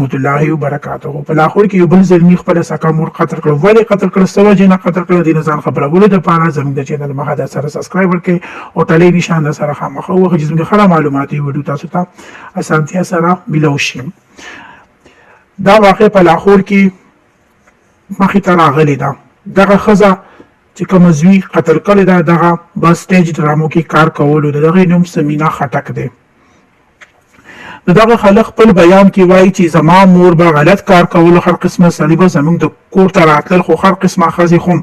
ورحمت الله وبرکاته. په لاهور کې یو بل زلمی خپل سکه مور قتل کړ. ولې قتل کړ؟ سوه جنا قتل کړ. د نزان خبره ولې د پاره زموږ د چینل مخه د سره سبسکرایب ورکړئ او ټلې نشان سره خامخه وغه چې زموږ خلا معلوماتي ویډیو تاسو ته اسانتیا سره ملو شي. دا واقع په لاهور کې مخې ته راغلی ده. دغه ښځه چې کومه زوی قتل کړې ده دغه بس سټیج ډرامو کې کار کولو د دغه نوم سمینا خټک دی. دغه خلک خپل بیان کې وایي چې زما مور به غلط کار کولو، هر قسمه سړي به زموږ د کور ته راتلل، خو هر قسمه ښځې خو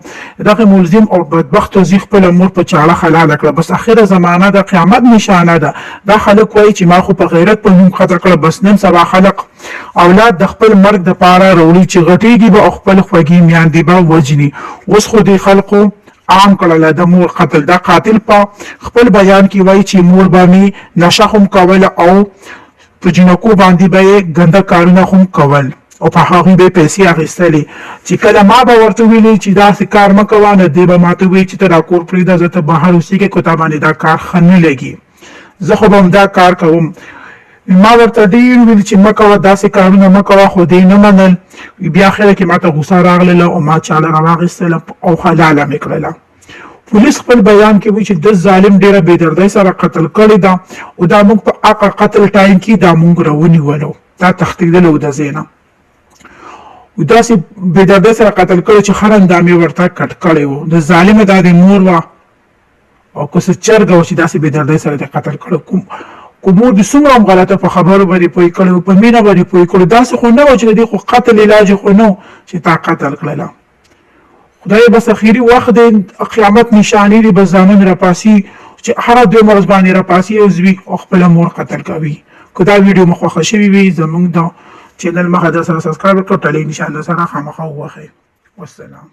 دغه ملزم او بدبخته زوی خپله مور په چاړه حلاله کړه. بس اخره زمانه د قیامت نشانه ده. دا خلک وایي چې ما خو په غیرت په نوم قتل کړه. بس نن سبا خلک اولاد د خپل مرګ دپاره راوړي چې غټېږي به او خپل خوږې میندې به وجني. اوس خو دې خلکو عام کړله د مور قتل. دا قاتل په خپل بیان کې وایي چې مور به مې نشه هم کوله او په جنکو باندې به یې ګنده کارونه هم کول او په هغوی به یې پیسې اخیستلې. چې کله ما به ورته ویلې چې داسې کار مه کوه، نو دی به ماته وایي چې ته دا کور پرېږده، زه ته بهر اوسېږې، که تا باندې دا کار ښه نه لګي، زه خو به همدا کار کوم. ما ورته ډېر ویل چې مه کوه، داسې کارونه مه کوه، خو دی نه منل. بیا اخره کې ماته غوسه راغلله او ما چاله راواخیستله او حلاله مې کړله. پولیس خپل بیان کې وایي چې د ظالم ډیره بېدردۍ سره قتل کړی ده او دا موږ په هغه قتل ټایم کې دا موږ راونیولو، دا تښتېدلی و د ځای نه. داسې بېدردۍ سره قتل کړی چې هر اندام یې ورته کټ کړی و. د ظالمه دا د مور وه او که څه چرګه وه چې داسې بېدردۍ سره د قتل کړی. که مور دې څومره هم غلطه په خبرو باندې پوه کړی و، په مینه باندې پوه کړی، داسې خو نه وه چې د دې خو قتل علاج خو نه و چې تا قتل کړله. خدای بس اخیری وخت دی، قیامت نشانی دی، بس زامن راپاسی چې هر دوه مرز باندې راپاسی او زوی او خپل مور قتل کوي. که دا ویډیو مو خوښه شوي وي زموږ د چینل مخه در سره سبسکرایب کړئ، ټلې نشان در سره خامخا ووهئ. والسلام.